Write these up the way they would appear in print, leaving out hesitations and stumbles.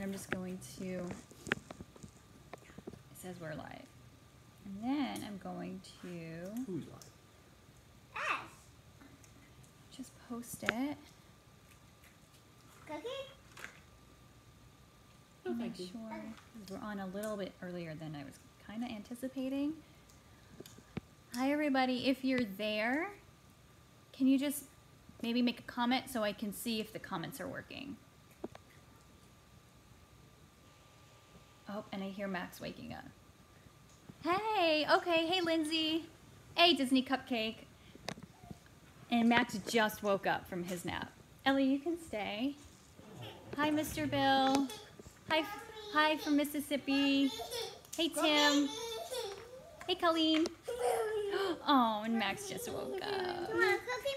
I'm just going to, it says we're live. And then I'm going to Who's live? Us. just post it. Cookie? Oh, Make thank you. sure, 'cause we're on a little bit earlier than I was kind of anticipating. Hi everybody, if you're there, can you just maybe make a comment so I can see if the comments are working? Oh, and I hear Max waking up. Hey, okay, hey Lindsay. Hey Disney Cupcake. And Max just woke up from his nap. Ellie, you can stay. Hi Mr. Bill. Hi from Mississippi. Hey Tim. Hey Colleen. Oh, and Max just woke up. You want a cookie,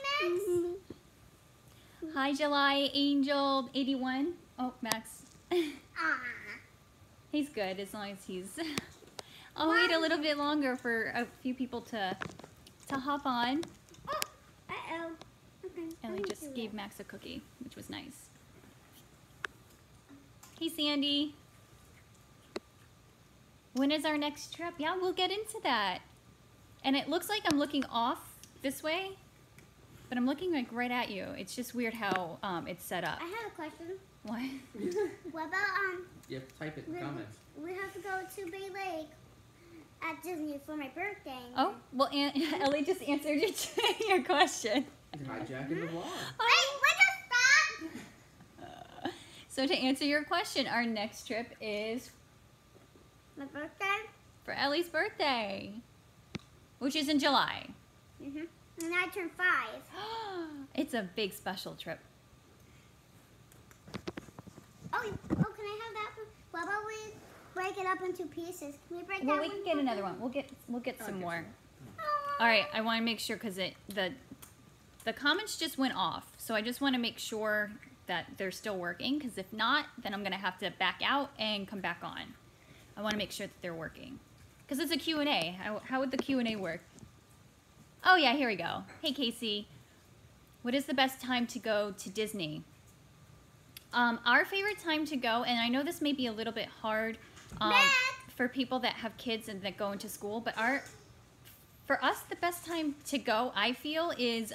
Max? Hi July Angel 81. Oh, Max. Ah. He's good as long as he's... I'll wait a little bit longer for a few people to hop on. Oh. Uh-oh. Okay. Ellie just gave Max a cookie, which was nice. Hey Sandy. When is our next trip? Yeah, we'll get into that. And it looks like I'm looking off this way, but I'm looking like right at you. It's just weird how it's set up. I have a question. What? What about You have to type it in the comments. we have to go to Bay Lake at Disney for my birthday. Oh, well, Ellie just answered your question. He's hijacking the vlog. Wait, stop! So to answer your question, our next trip is My birthday? for Ellie's birthday, which is in July. Mm-hmm. And I turned 5. It's a big special trip. Oh, can I have that one? What about we break it up into pieces? Can we break Well, that we one? can get another one. We'll get some more. Oh. All right, I want to make sure because the comments just went off, so I just want to make sure that they're still working. Because if not, then I'm gonna have to back out and come back on. I want to make sure that they're working because it's a Q&A. How would the Q&A work? Oh yeah, here we go. Hey Casey, what is the best time to go to Disney? Our favorite time to go, and I know this may be a little bit hard for people that have kids and that go into school, but for us, the best time to go, I feel, is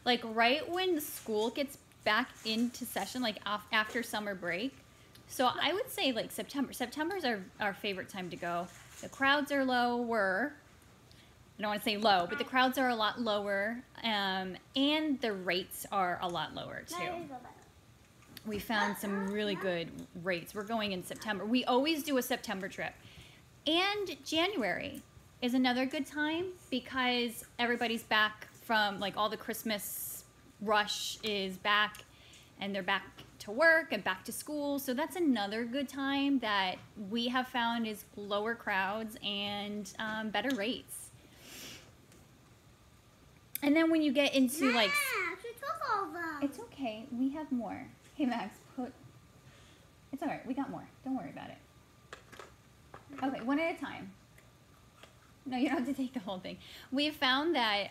like right when school gets back into session, like after summer break. So I would say like September. September is our favorite time to go. The crowds are lower. I don't want to say low, but the crowds are a lot lower, and the rates are a lot lower too. We found some really good rates. We're going in September. We always do a September trip. And January is another good time because everybody's back from, like, all the Christmas rush is back and they're back to work and back to school. So that's another good time that we have found is lower crowds and better rates. And then when you get into, like... you took all of them. It's okay. We have more. Hey, Max, it's all right. We got more. Don't worry about it. Okay, one at a time. No, you don't have to take the whole thing. We have found that,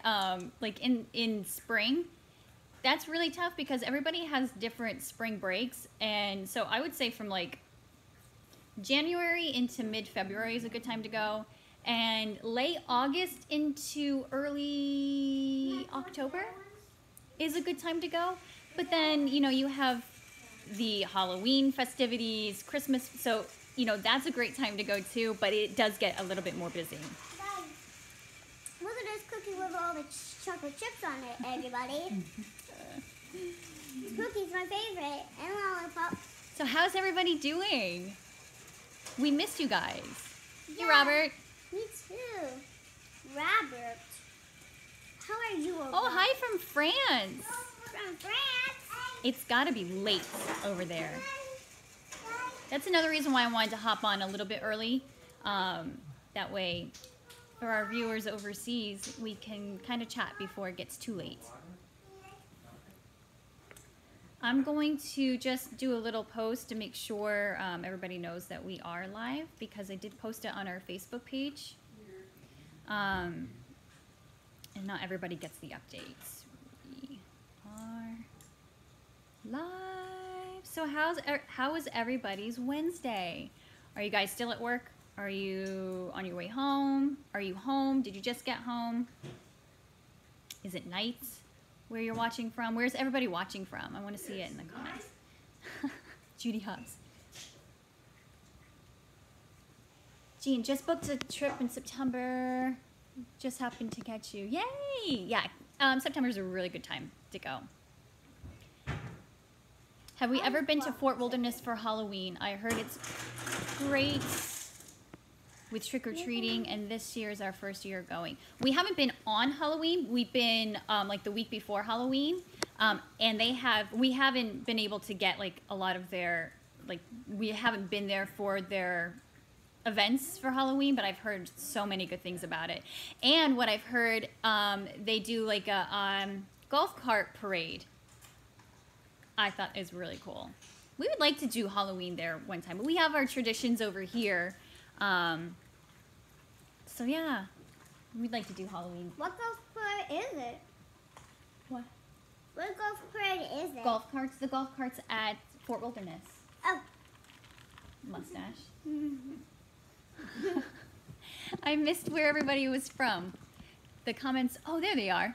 like, in spring, that's really tough because everybody has different spring breaks. And so I would say from, like, January into mid-February is a good time to go. And late August into early October is a good time to go. But then, you know, you have the Halloween festivities, Christmas, so, you know, that's a great time to go too, but it does get a little bit more busy. Guys, look at this cookie with all the chocolate chips on it, everybody. Cookie's my favorite, and lollipop. So how's everybody doing? We missed you guys. Hey, Yeah. Robert. Me too. Robert. How are you, Robert? Oh, hi from France. From France. It's got to be late over there. That's another reason why I wanted to hop on a little bit early. That way, for our viewers overseas, we can kind of chat before it gets too late. I'm going to just do a little post to make sure everybody knows that we are live because I did post it on our Facebook page. And not everybody gets the updates. We are live. So how is everybody's Wednesday? Are you guys still at work? Are you on your way home? Are you home? Did you just get home? Is it nights where you're watching from? Where's everybody watching from? I want to see it in the comments. Judy Hobbs. Jean, just booked a trip in September. Just happened to catch you. Yay! Yeah, September's a really good time to go. Have we ever been to Fort Wilderness for Halloween? I heard it's great with trick-or-treating, and this year is our first year going. We haven't been on Halloween. We've been like the week before Halloween, and we haven't been able to get like a lot of their, like we haven't been there for their events for Halloween, but I've heard so many good things about it. And what I've heard, they do like a golf cart parade. I thought is really cool. We would like to do Halloween there one time, but we have our traditions over here. So yeah, we'd like to do Halloween. What golf parade is it? What? What golf parade is it? Golf carts. The golf carts at Fort Wilderness. Oh. Mustache. I missed where everybody was from. The comments. Oh, there they are.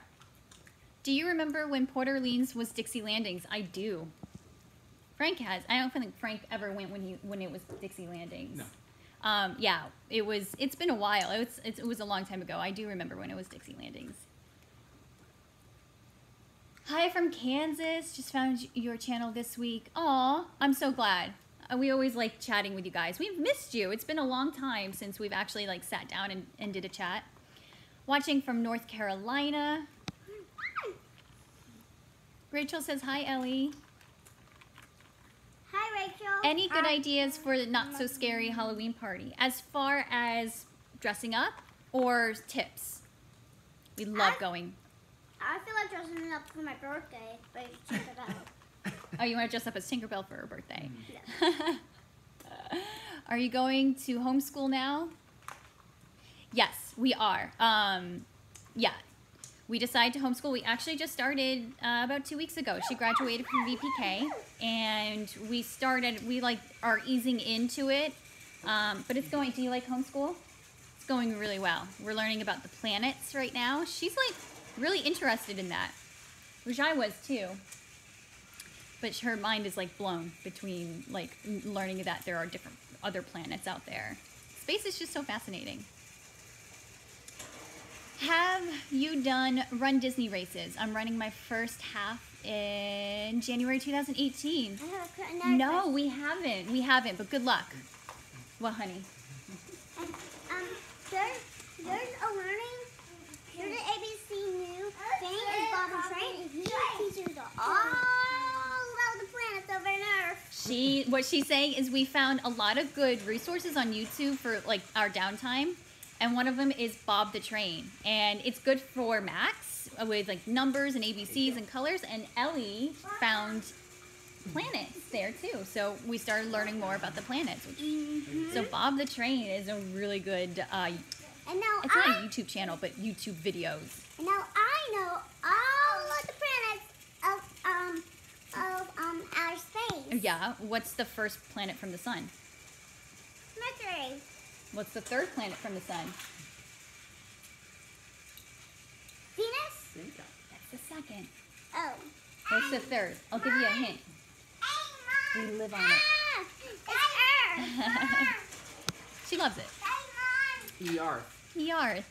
Do you remember when Port Orleans was Dixie Landings? I do. Frank has. I don't think Frank ever went when it was Dixie Landings. No. Yeah, it's been a while. It was a long time ago. I do remember when it was Dixie Landings. Hi from Kansas. Just found your channel this week. Aw, I'm so glad. We always like chatting with you guys. We've missed you. It's been a long time since we've actually like sat down and did a chat. Watching from North Carolina. Rachel says, hi, Ellie. Hi, Rachel. Any good ideas for the not-so-scary Halloween party? As far as dressing up or tips? We love going. I feel like dressing up for my birthday, but it's Tinkerbell. Oh, you want to dress up as Tinkerbell for her birthday? Yeah. Are you going to homeschool now? Yes, we are. Yeah. We decided to homeschool. We actually just started about 2 weeks ago. She graduated from VPK, and we like are easing into it. But it's going, do you like homeschool? It's going really well. We're learning about the planets right now. She's like really interested in that, which I was too. But her mind is like blown between like learning that there are different other planets out there. Space is just so fascinating. Have you done Run Disney races? I'm running my first half in January 2018. No, we haven't. We haven't, but good luck. What, honey? And, there's a learning, there's an ABC new thing is Bob and Train, and he teaches all about the planets over on Earth. What she's saying is we found a lot of good resources on YouTube for like our downtime. And one of them is Bob the Train. And it's good for Max with like numbers and ABCs and colors. And Ellie found planets there too. So we started learning more about the planets. So Bob the Train is a really good, and now it's not a YouTube channel, but YouTube videos. And now I know all of the planets of outer space. Yeah, what's the first planet from the sun? Mercury. What's the third planet from the sun? Venus? That's the second. Oh. What's the third? I'll give you a hint. We live on it. It's Earth. She loves it. ER. ER. Not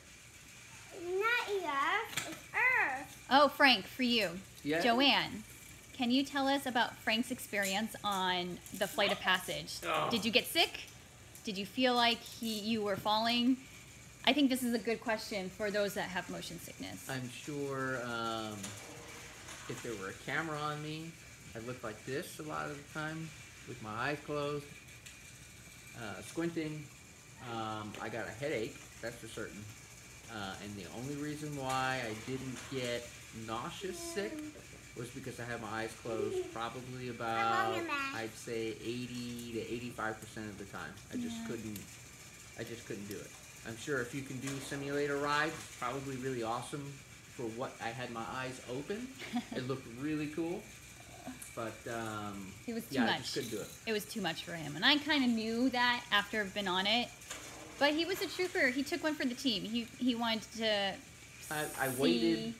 Earth, it's Earth. Oh, Frank, for you. Yeah. Joanne, can you tell us about Frank's experience on the Flight of Passage? Oh. Did you get sick? Did you feel like you were falling? I think this is a good question for those that have motion sickness. I'm sure if there were a camera on me, I'd look like this a lot of the time with my eyes closed, squinting. I got a headache, that's for certain. And the only reason why I didn't get nauseous sick was because I had my eyes closed probably about, I'd say 80 to 85% of the time. I just couldn't do it. I'm sure if you can do simulator rides, it's probably really awesome for what I had my eyes open. It looked really cool. But It was too yeah, I much. just couldn't do it. It was too much for him, and I kind of knew that after I've been on it. But he was a trooper. He took one for the team. He wanted to. I waited.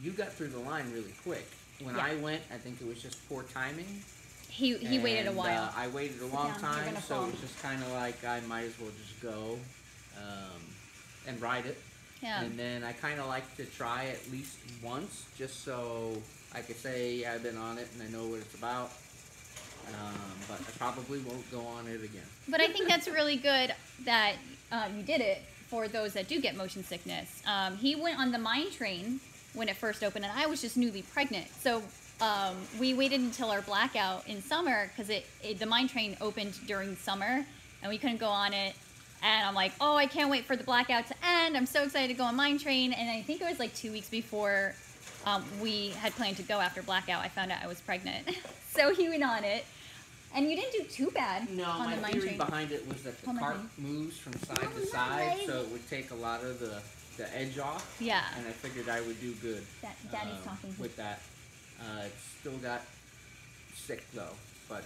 You got through the line really quick. When I went, I think it was just poor timing. He waited a while. I waited a long down, you're time, gonna so fall. it was just kind of like I might as well just go and ride it. Yeah. And then I kind of like to try at least once, just so I could say I've been on it and I know what it's about. But I probably won't go on it again. But I think that's really good that you did it for those that do get motion sickness. He went on the mine train when it first opened, and I was just newly pregnant. So we waited until our blackout in summer because the mine train opened during summer, and we couldn't go on it. And I'm like, oh, I can't wait for the blackout to end. I'm so excited to go on mine train. And I think it was like 2 weeks before we had planned to go after blackout, I found out I was pregnant. So he went on it. And you didn't do too bad No, on my the mine theory train. behind it was that the Hold my cart hand. moves from side to side, so it would take a lot of the edge off. Yeah. And I figured I would do good Daddy's talking. with that. It still got sick though, but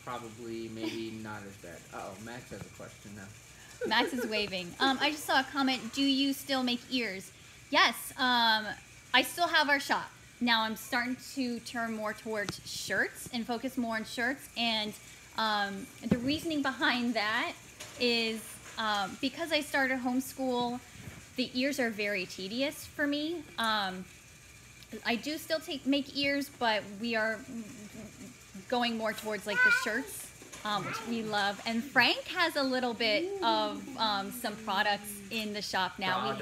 probably maybe not as bad. Uh-oh, Max has a question now. Max is waving. I just saw a comment. Do you still make ears? Yes. I still have our shop. Now I'm starting to turn more towards shirts and focus more on shirts. And the reasoning behind that is because I started homeschool, the ears are very tedious for me. I do still make ears, but we are going more towards like the shirts, which we love. And Frank has a little bit of some products in the shop now.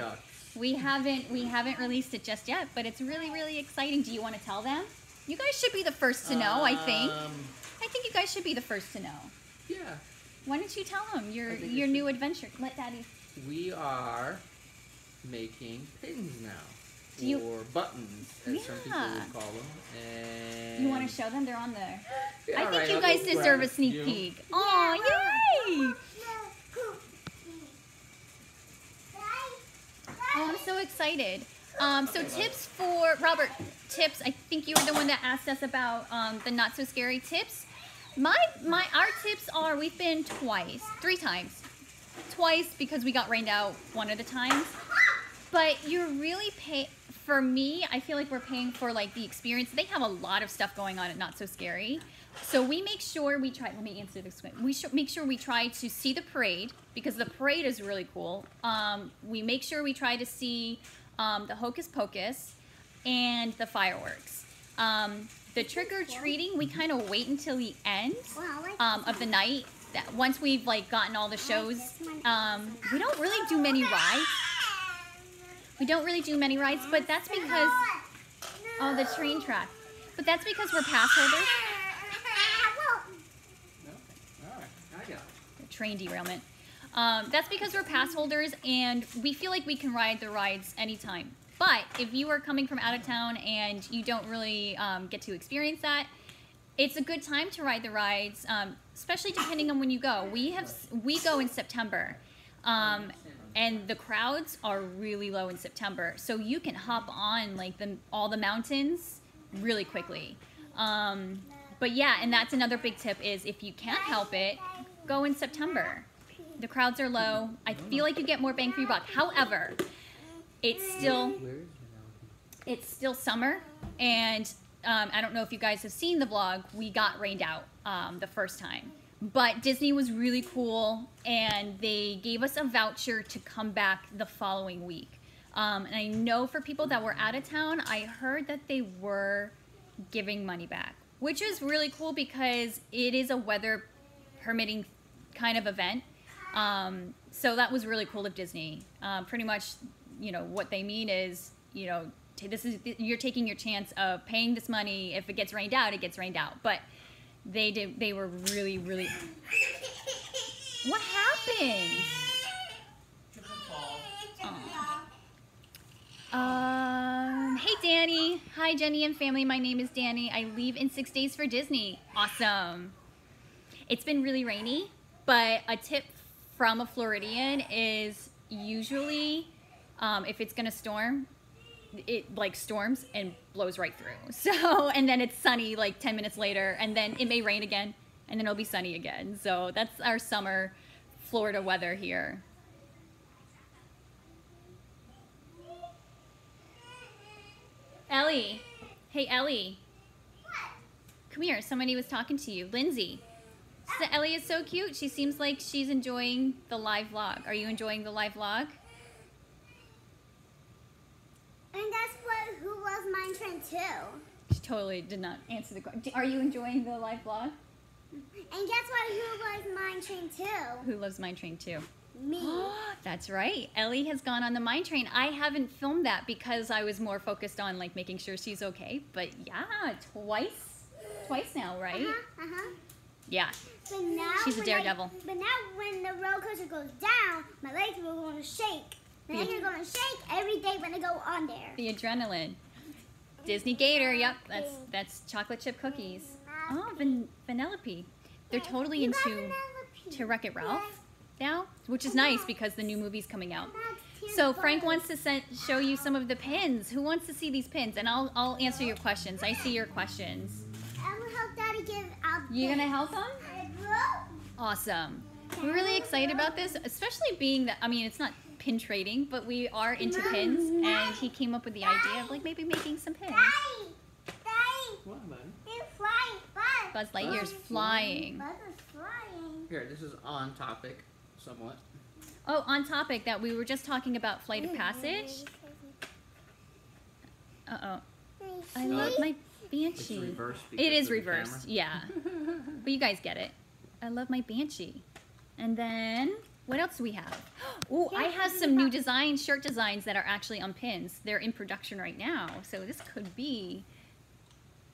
We haven't released it just yet, but it's really, really exciting. Do you want to tell them? You guys should be the first to know, I think. I think you guys should be the first to know. Yeah. Why don't you tell them your new adventure? Let Daddy. We are making pins now. Do you- or buttons, as some people Yeah. would call them. And You want to show them? They're on there. Yeah, I all think right, you I'll guys go deserve grab a sneak you. peek. Oh, yay! Oh, I'm so excited. So tips for Robert. Tips. I think you were the one that asked us about the not so scary tips. Our tips are we've been three times. Twice because we got rained out one of the times. But you're really for me, I feel like we're paying for like the experience. They have a lot of stuff going on at Not So Scary. So we make sure we try, let me answer this question. We should make sure we try to see the parade because the parade is really cool. We make sure we try to see the Hocus Pocus and the fireworks. The trick-or-treating, we kind of wait until the end of the night. That once we've like gotten all the shows, we don't really do many rides. We don't really do many rides, but that's because, oh, the train track. But that's because we're pass holders. All right, I got it. Train derailment. That's because we're pass holders and we feel like we can ride the rides anytime. But if you are coming from out of town and you don't really get to experience that, it's a good time to ride the rides, especially depending on when you go. We go in September, and the crowds are really low in September, so you can hop on like all the mountains really quickly. But yeah, and that's another big tip is if you can't help it, go in September. The crowds are low. I feel like you get more bang for your buck. However, it's still summer, and I don't know if you guys have seen the vlog. We got rained out the first time. But Disney was really cool, and they gave us a voucher to come back the following week. And I know for people that were out of town, I heard that they were giving money back, which is really cool because it is a weather permitting kind of event. So that was really cool of Disney. Pretty much, you know, what they mean is, you know, you're taking your chance of paying this money. If it gets rained out, it gets rained out. But they were really, really. What happened? Hey Danny. Hi Jenny and family. My name is Danny. I leave in 6 days for Disney. Awesome. It's been really rainy, but a tip from a Floridian is usually if it's gonna storm, it like storms and blows right through. So, and then it's sunny like 10 minutes later, and then it may rain again, and then it'll be sunny again. So that's our summer Florida weather here. Ellie. Hey, Ellie. Come here. Somebody was talking to you. Lindsay. So Ellie is so cute. She seems like she's enjoying the live vlog. Are you enjoying the live vlog? And that's what Who Loves Mine Train too. She totally did not answer the question. Are you enjoying the live vlog? And guess what? Who Loves Mine Train too? Who Loves Mine Train too? Me. That's right. Ellie has gone on the mine train. I haven't filmed that because I was more focused on like making sure she's okay. But yeah, twice now, right? Yeah. But now She's a daredevil. But now when the roller coaster goes down, my legs are going to shake. My legs are going to shake every day when I go on there. The adrenaline. Disney Gator. Yep, that's chocolate chip cookies. Oh, Vanellope. They're totally into To Wreck-It Ralph now, which is nice because the new movie's coming out. So Frank wants to show you some of the pins. Who wants to see these pins? And I'll answer your questions. I see your questions. I will help Daddy give out. You gonna help him? Awesome. We're really excited about this, especially being that, I mean, it's not pin trading, but we are into pins, and he came up with the idea of like maybe making some pins. Daddy, What, man? you're flying. Buzz Lightyear's flying. Buzz is flying. Here, this is on topic, somewhat. Oh, on topic that we were just talking about Flight of Passage. Uh-oh. I love my It's Banshee. reversed. It is because of the reversed, yeah. But you guys get it. I love my Banshee. And then, what else do we have? Oh, I have some new designs, shirt designs that are actually on pins. They're in production right now. So this could be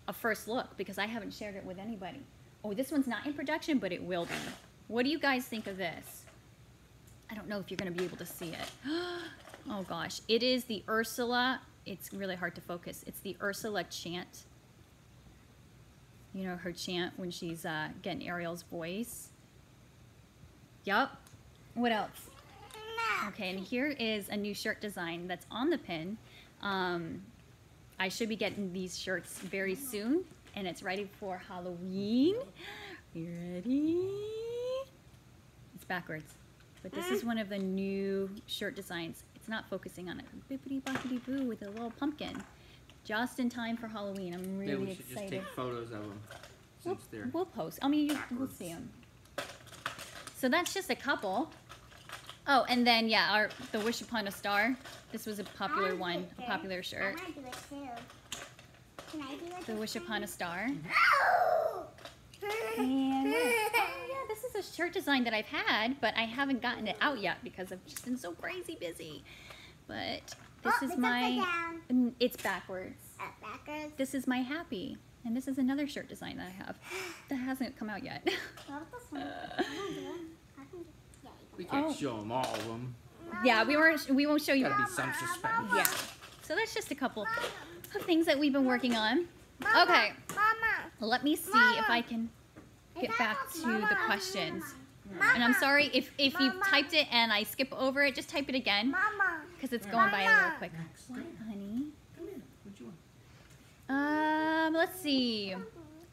a first look because I haven't shared it with anybody. Oh, this one's not in production, but it will be. What do you guys think of this? I don't know if you're going to be able to see it. Oh gosh, it is the Ursula. It's really hard to focus. It's the Ursula chant. You know, her chant when she's getting Ariel's voice. Yup. What else? Okay, and here is a new shirt design that's on the pin. I should be getting these shirts very soon, and it's ready for Halloween. You ready? It's backwards. But this is one of the new shirt designs. It's not focusing on it. Bippity boppity boo with a little pumpkin. Just in time for Halloween. I'm really we should excited. just take photos of them since they're We'll post. I mean, we'll backwards. see them. So that's just a couple. Oh, and then yeah, the Wish Upon a Star. This was a popular one, a popular shirt. I want to do it too. Can I do it? The Wish Upon a Star. Oh! And yeah, this is a shirt design that I've had, but I haven't gotten it out yet because I've just been so crazy busy. But this is it's my. upside down. It's backwards. Backwards. This is my Happy, and this is another shirt design that I have that hasn't come out yet. What about this one? I can do it. I can do it. Yeah, you We can't Oh. show them all of them. Yeah, we won't show you. Gotta be some suspense. Yeah. So that's just a couple of things that we've been working on. Mama, Okay, Mama. let me see Mama. if I can get back to the questions. Mama. And I'm sorry if you Mama. typed it and I skip over it, just type it again Mama. because it's going by a little Mama. quick. What, honey? Come in. What you want? Let's see.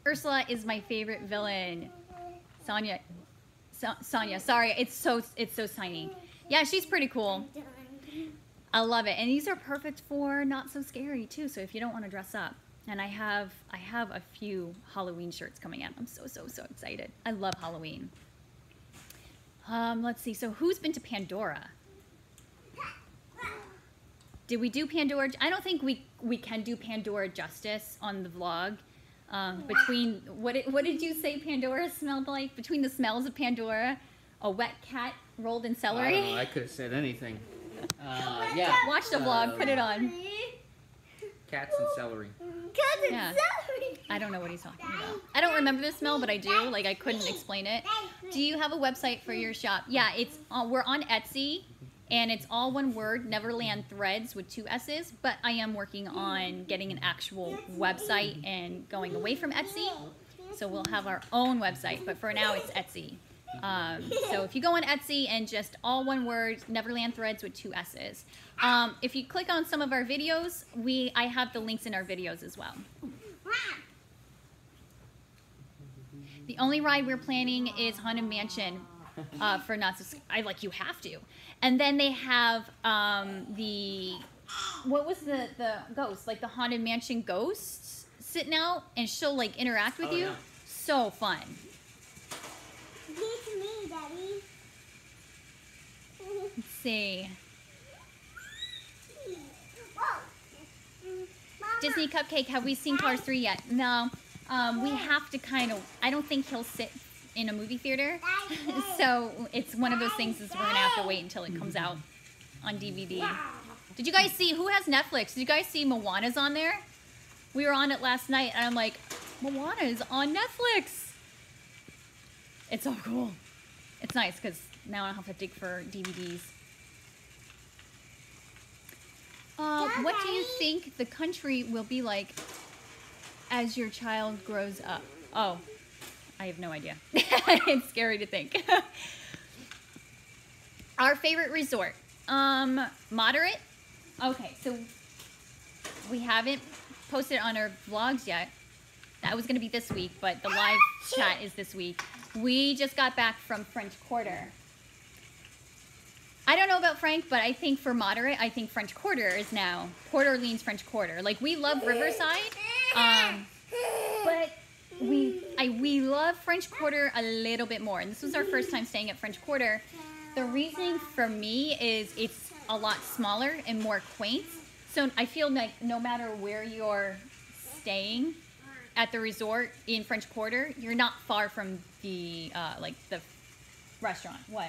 Ursula is my favorite villain. Sonia. Sonia, sorry, it's so tiny. Yeah, she's pretty cool. I love it. And these are perfect for not so scary too. So if you don't want to dress up. And I have a few Halloween shirts coming out. I'm so excited. I love Halloween. Let's see. So who's been to Pandora? Did we do Pandora? I don't think we can do Pandora justice on the vlog. Between what did you say Pandora smelled like? Between the smells of Pandora, a wet cat rolled in I don't celery. know. I could have said anything. Yeah. Watch the vlog. Put it on. Cats and celery. Yeah. I don't know what he's talking about. I don't remember the smell, but I do. Like, I couldn't explain it. Do you have a website for your shop? Yeah, it's we're on Etsy, and it's all one word, Neverland Threads with 2 S's, but I am working on getting an actual website and going away from Etsy, so we'll have our own website, but for now it's Etsy. So if you go on Etsy and just all one word, Neverland Threads with 2 S's. If you click on some of our videos, I have the links in our videos as well. The only ride we're planning is Haunted Mansion for you have to. And then they have what was the ghost? Like the Haunted Mansion ghosts sitting out, and she'll like interact with you. Yeah. So fun. Give it to me, Daddy. Let's see. Whoa. Disney Cupcake, have we seen Cars 3 yet? No. We have to I don't think he'll sit in a movie theater. So it's one of those things is we're going to have to wait until it comes out on DVD. Did you guys see, who has Netflix? Did you guys see Moana's on there? We were on it last night, and I'm like, Moana's on Netflix. It's so cool. It's nice, because now I don't have to dig for DVDs. What do you think the country will be like as your child grows up? Oh, I have no idea. It's scary to think. Our favorite resort. Moderate. Okay, so we haven't posted on our vlogs yet. That was going to be this week, but the live chat is this week. We just got back from French Quarter. I don't know about Frank, but I think for moderate, I think French Quarter is now Port Orleans French Quarter. Like, we love Riverside, but we love French Quarter a little bit more. And this was our first time staying at French Quarter. The reasoning for me is it's a lot smaller and more quaint. So I feel like no matter where you're staying at the resort in French Quarter, you're not far from the the restaurant. What?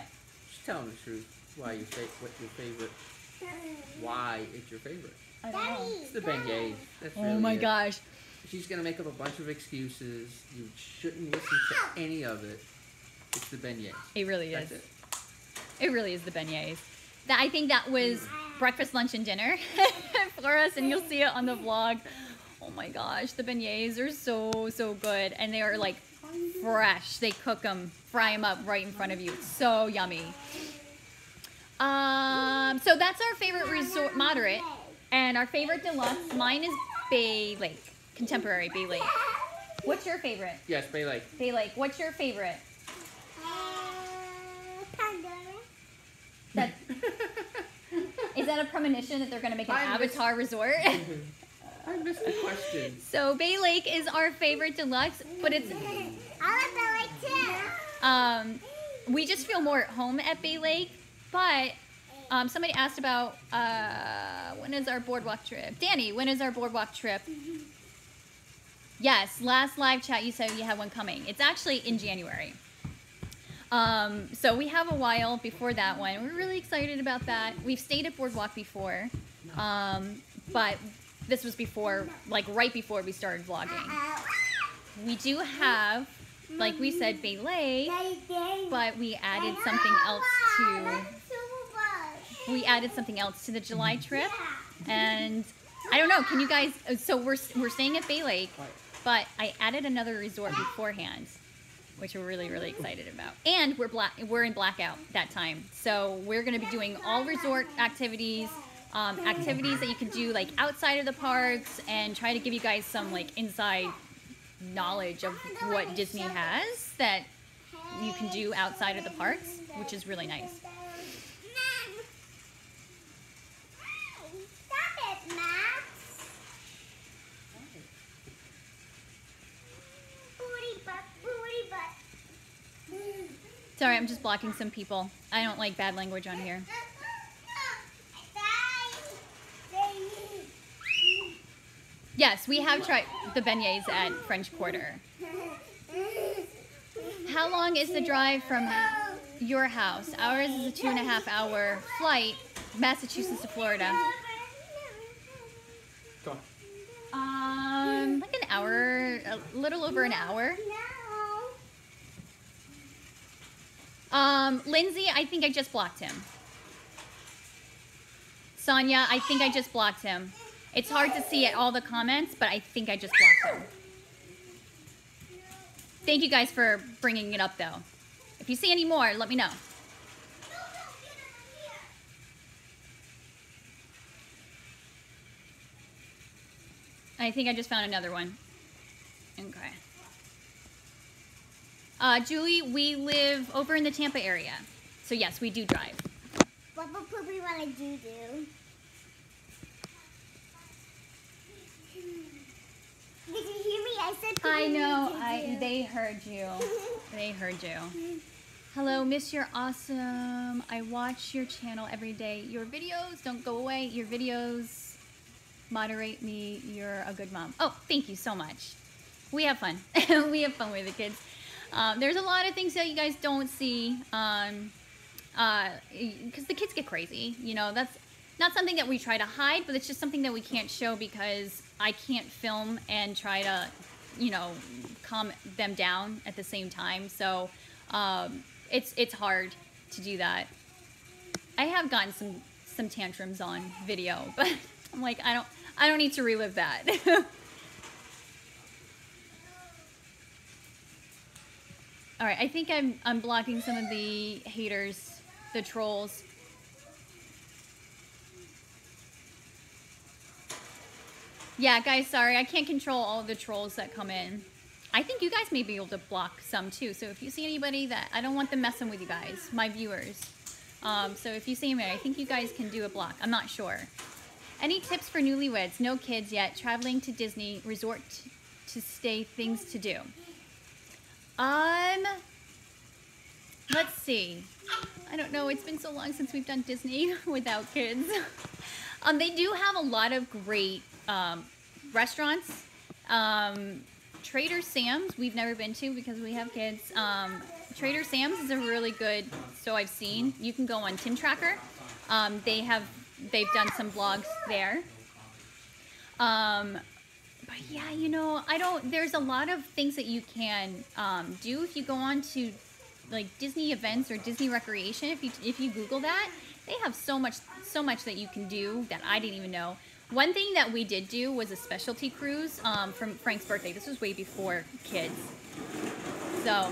Just telling the truth. Why what's your favorite? Why it's your favorite? I don't know. It's the beignets. That's oh really my it. gosh. She's gonna make up a bunch of excuses. You shouldn't listen to any of it. It's the beignets. It really is. That's it. It really is the beignets. I think that was breakfast, lunch, and dinner for us, and you'll see it on the vlog. Oh my gosh, the beignets are so good, and they are like fresh. They cook them, fry them up right in front of you. It's so yummy. So that's our favorite resort, moderate, and our favorite deluxe. Mine is Bay Lake, Contemporary Bay Lake. What's your favorite? Yes, Bay Lake. Bay Lake. What's your favorite? That, is that a premonition that they're going to make an Avatar resort? I missed the question. So Bay Lake is our favorite deluxe, but it's... I love Bay Lake too. We just feel more at home at Bay Lake, but somebody asked about when is our boardwalk trip? Danny, when is our boardwalk trip? Yes, last live chat you said you had one coming. It's actually in January. So we have a while before that one. We're really excited about that. We've stayed at Boardwalk before, but this was before, like right before we started vlogging. We do have, like we said, Bay Lake, but we added something else to the July trip. And I don't know, can you guys, so we're staying at Bay Lake, but I added another resort beforehand, which we're really, really excited about. And we're in blackout that time. So we're gonna be doing all resort activities, activities that you can do like outside of the parks, and try to give you guys some like inside knowledge of what Disney has that you can do outside of the parks, which is really nice. Stop it, Max. Booty butt, booty butt. Sorry, I'm just blocking some people. I don't like bad language on here. Yes, we have tried the beignets at French Quarter. How long is the drive from your house? Ours is a 2.5-hour flight, Massachusetts to Florida. Go on. Like an hour, a little over an hour. Lindsay, I think I just blocked him. Sonia, I think I just blocked him. It's hard to see all the comments, but I think I just blocked him. Thank you guys for bringing it up, though. If you see any more, let me know. I think I just found another one. Okay. Julie, we live over in the Tampa area. So yes, we do drive. What poopy what I do? Did you hear me? I said poopy. I know. They heard you. They heard you. Hello, Miss, you're awesome. I watch your channel every day. Your videos don't go away. Your videos moderate me. You're a good mom. Oh, thank you so much. We have fun. We have fun with the kids. There's a lot of things that you guys don't see because the kids get crazy. You know, that's not something that we try to hide, but it's just something that we can't show because I can't film and try to, you know, calm them down at the same time. So it's hard to do that. I have gotten some tantrums on video, but I'm like, I don't need to relive that. All right, I think I'm blocking some of the haters, the trolls. Yeah, guys, sorry, I can't control all of the trolls that come in. I think you guys may be able to block some too. So if you see anybody that, I don't want them messing with you guys, my viewers. So if you see me, I think you guys can do a block. I'm not sure. Any tips for newlyweds? No kids yet. Traveling to Disney resort to stay, things to do. Let's see. I don't know. It's been so long since we've done Disney without kids. They do have a lot of great restaurants. Trader Sam's, we've never been to because we have kids. Trader Sam's is a really good, so I've seen. You can go on Tim Tracker. They've done some vlogs there. But yeah, you know, there's a lot of things that you can do if you go on to like Disney events or Disney Recreation. If you Google that, they have so much that you can do that I didn't even know. One thing that we did do was a specialty cruise from Frank's birthday. This was way before kids. So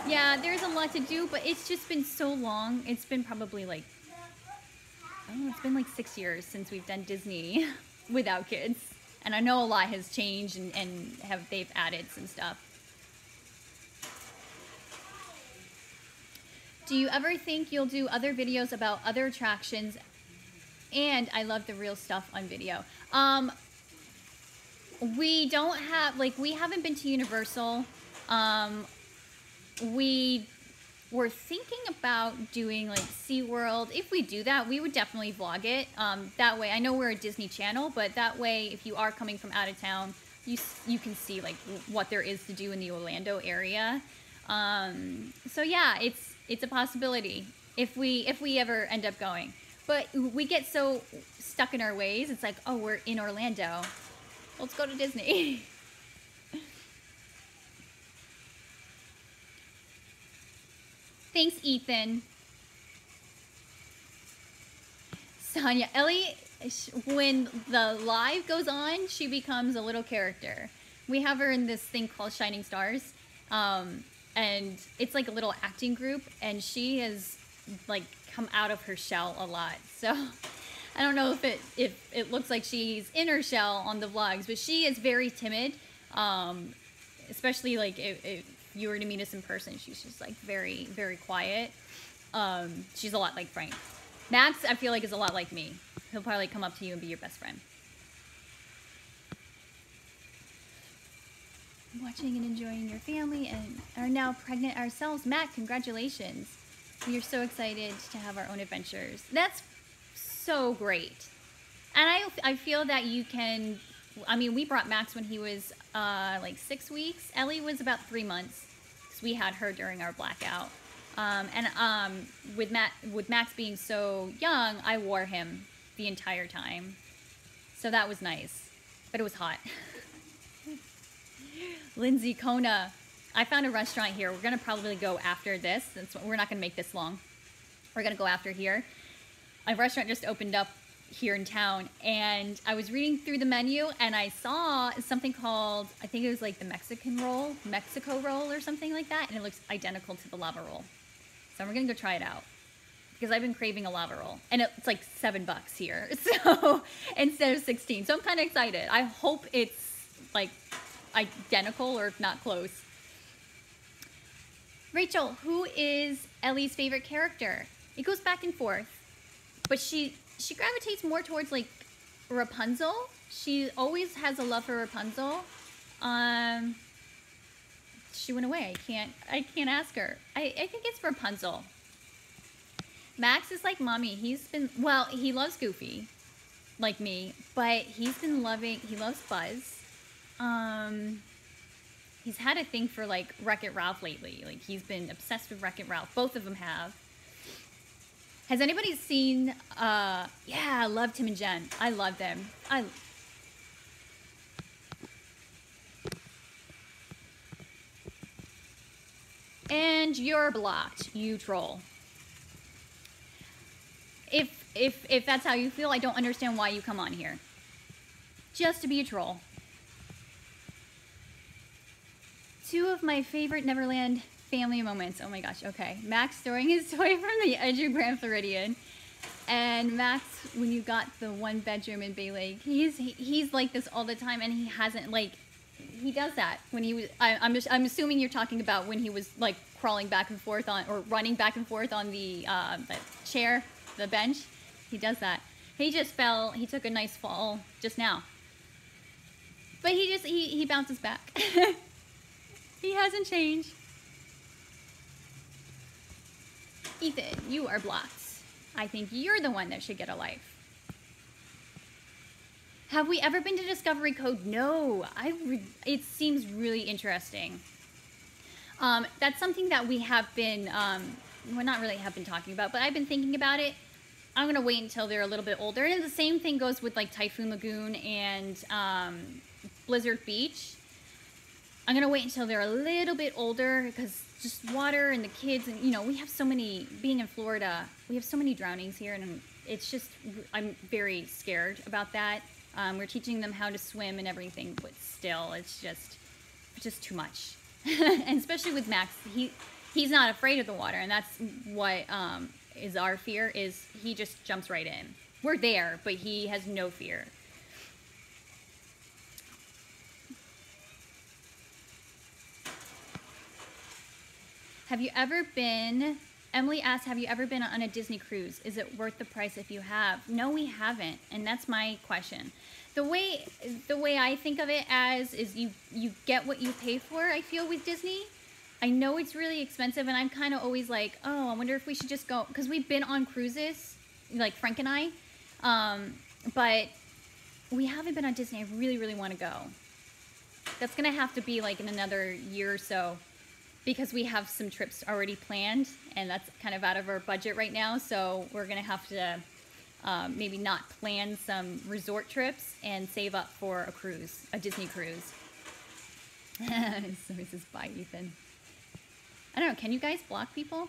yeah, there's a lot to do, but it's just been so long. It's been probably like, oh, it's been like 6 years since we've done Disney without kids. And I know a lot has changed and they've added some stuff. Do you ever think you'll do other videos about other attractions? And I love the real stuff on video. We don't have, like, we haven't been to Universal. We were thinking about doing like SeaWorld. If we do that, we would definitely vlog it. That way, I know we're a Disney channel, but that way, if you are coming from out of town, you can see like what there is to do in the Orlando area. So yeah, it's a possibility if we ever end up going. But we get so stuck in our ways. It's like, oh, we're in Orlando. Let's go to Disney. Thanks, Ethan. Sonia, Ellie, when the live goes on, she becomes a little character. We have her in this thing called Shining Stars. And it's like a little acting group, and she has like come out of her shell a lot. So I don't know if it looks like she's in her shell on the vlogs, but she is very timid. Especially like if you were to meet us in person, she's just like very, very quiet. She's a lot like Frank. Max, I feel like, is a lot like me. He'll probably come up to you and be your best friend. Watching and enjoying your family and are now pregnant ourselves. Matt, congratulations. We are so excited to have our own adventures. That's so great. And I feel that you can, I mean, we brought Max when he was like 6 weeks. Ellie was about 3 months because we had her during our blackout. With Max being so young, I wore him the entire time. So that was nice, but it was hot. Lindsay, Kona. I found a restaurant here. We're going to probably go after this. We're not going to make this long. We're going to go after here. A restaurant just opened up here in town, and I was reading through the menu and I saw something called, I think it was like the Mexico roll or something like that, and it looks identical to the lava roll. So we're gonna go try it out because I've been craving a lava roll, and it's like $7 here, so instead of 16. So I'm kind of excited. I hope it's like identical or if not close. Rachel, who is Ellie's favorite character? It goes back and forth, but she gravitates more towards like Rapunzel. She always has a love for Rapunzel. She went away. I can't ask her. I think it's Rapunzel. Max is like mommy. He loves Goofy, like me, but he loves Buzz. He's had a thing for like Wreck-It Ralph lately. Like he's been obsessed with Wreck-It Ralph. Both of them have. Has anybody seen, yeah, I love Tim and Jen. I love them. And you're blocked, you troll. If that's how you feel, I don't understand why you come on here. Just to be a troll. Two of my favorite Neverland family moments. Oh my gosh, okay. Max throwing his toy from the edge of Grand Floridian. And Max, when you got the one bedroom in Bay Lake, he's like this all the time, and he hasn't, like, he does that when he was, I'm assuming you're talking about when he was like crawling back and forth on, or running back and forth on the chair, the bench. He does that. He just fell, he took a nice fall just now. But he bounces back. He hasn't changed. Ethan, you are blocked. I think you're the one that should get a life. Have we ever been to Discovery Code? No. It seems really interesting. That's something that we have been, well, not really have been talking about, but I've been thinking about it. I'm going to wait until they're a little bit older. And the same thing goes with like Typhoon Lagoon and Blizzard Beach. I'm going to wait until they're a little bit older, because just water and the kids, and you know, we have so many, being in Florida, we have so many drownings here, and it's just, I'm very scared about that. We're teaching them how to swim and everything, but still, it's just too much. And especially with Max, he's not afraid of the water, and that's what is our fear, is he just jumps right in. We're there, but he has no fear. Have you ever been, Emily asked, have you ever been on a Disney cruise? Is it worth the price if you have? No, we haven't, and that's my question. The way I think of it as is you get what you pay for, I feel, with Disney. I know it's really expensive, and I'm kind of always like, oh, I wonder if we should just go, because we've been on cruises, like Frank and I, but we haven't been on Disney. I really, really want to go. That's going to have to be like in another year or so, because we have some trips already planned, and that's kind of out of our budget right now, so we're going to have to maybe not plan some resort trips and save up for a cruise, a Disney cruise. Somebody says, bye, Ethan. I don't know, can you guys block people?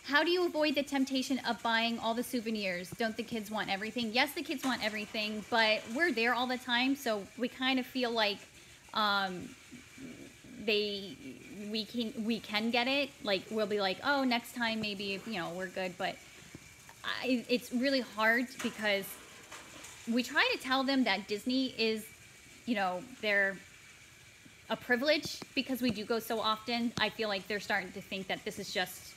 How do you avoid the temptation of buying all the souvenirs? Don't the kids want everything? Yes, the kids want everything, but we're there all the time, so we kind of feel like we can get it. Like, we'll be like, oh, next time maybe, if, you know, we're good. But it's really hard, because we try to tell them that Disney is, you know, they're a privilege, because we do go so often. I feel like they're starting to think that this is just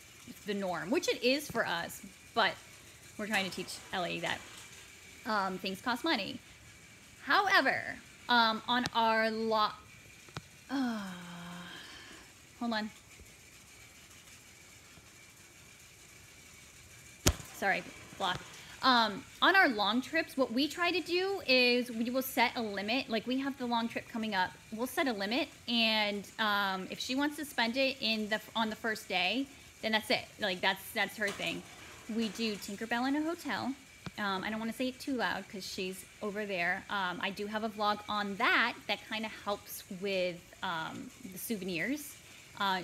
the norm, which it is for us, but we're trying to teach Ellie that things cost money. However, on our hold on. Sorry, block. On our long trips, what we try to do is we will set a limit. Like, we have the long trip coming up. We'll set a limit, and if she wants to spend it on the first day, then that's it. Like, that's her thing. We do Tinkerbell in a hotel. I don't want to say it too loud because she's over there. I do have a vlog on that kind of helps with the souvenirs.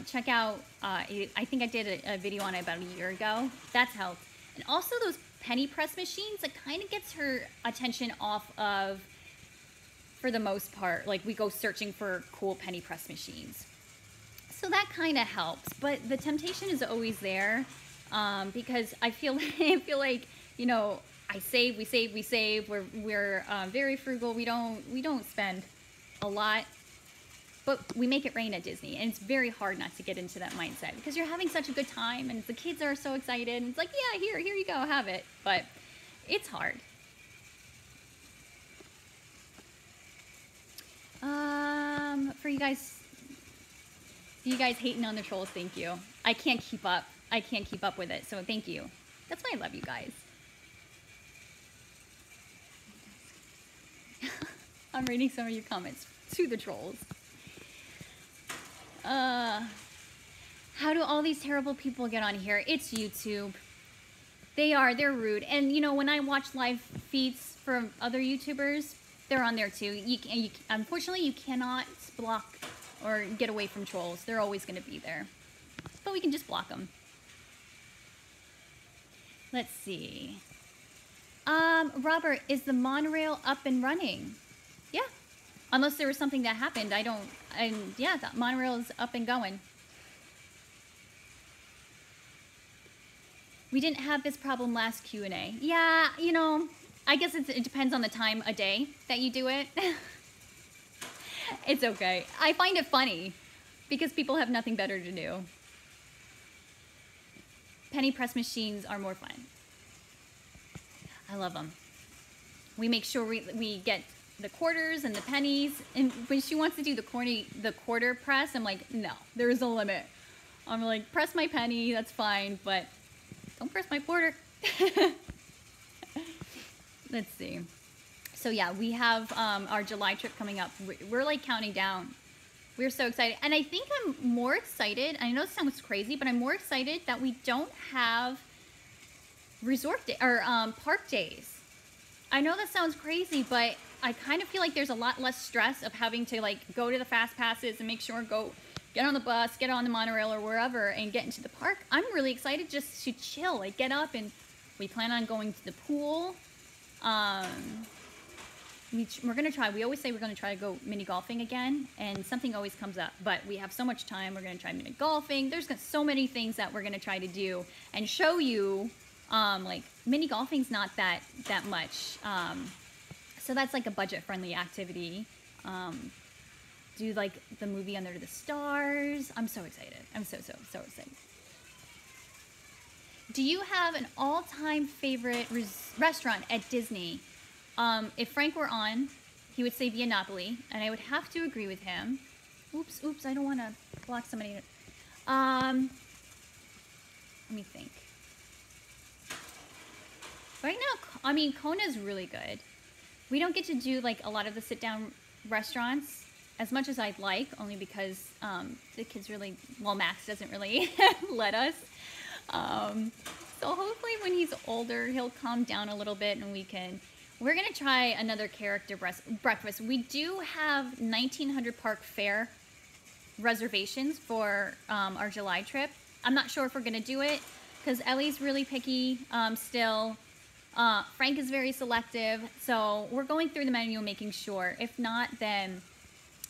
Check out, I think I did a video on it about a year ago. That's helped. And also those penny press machines, it kind of gets her attention off of, for the most part, like we go searching for cool penny press machines. So that kind of helps, but the temptation is always there, because I feel like, you know, we save. We're very frugal. We don't spend a lot, but we make it rain at Disney, and it's very hard not to get into that mindset because you're having such a good time, and the kids are so excited. And it's like, yeah, here you go, have it. But it's hard. For you guys hating on the trolls, thank you. I can't keep up with it, so thank you. That's why I love you guys. I'm reading some of your comments to the trolls. How do all these terrible people get on here? It's YouTube. They're rude. And you know, when I watch live feeds from other YouTubers, they're on there too. Unfortunately, you cannot block or get away from trolls. They're always going to be there. But we can just block them. Let's see. Robert, is the monorail up and running? Yeah. Unless there was something that happened. Yeah, the monorail is up and going. We didn't have this problem last Q&A. Yeah, you know, I guess it depends on the time of day that you do it. It's okay. I find it funny because people have nothing better to do. Penny press machines are more fun. I love them. We make sure we get the quarters and the pennies. And when she wants to do the quarter press, I'm like, no, there is a limit. I'm like, press my penny, that's fine, but don't press my quarter. Let's see. So yeah, we have our July trip coming up. We're like counting down. We're so excited. And I think I'm more excited. I know this sounds crazy, but I'm more excited that we don't have resort day or park days. I know that sounds crazy, but I kind of feel like there's a lot less stress of having to like go to the fast passes and make sure get on the bus, get on the monorail or wherever and get into the park. I'm really excited just to chill, like get up, and we plan on going to the pool. We're going to try, we always say we're going to try to go mini golfing again, and something always comes up, but we have so much time. We're going to try mini golfing. There's so many things that we're going to try to do and show you. Like mini golfing's not that much. So that's like a budget friendly activity. Do like the movie Under the Stars. I'm so excited. I'm so excited. Do you have an all-time favorite restaurant at Disney? If Frank were on, he would say Via Napoli, and I would have to agree with him. Oops, I don't want to block somebody. Let me think. Right now, I mean, Kona's really good. We don't get to do like a lot of the sit-down restaurants as much as I'd like, only because the kids really, well, Max doesn't really let us. So hopefully when he's older, he'll calm down a little bit and we're going to try another character breakfast. We do have 1900 Park Fair reservations for our July trip. I'm not sure if we're going to do it because Ellie's really picky still. Frank is very selective. So we're going through the menu and making sure. If not, then...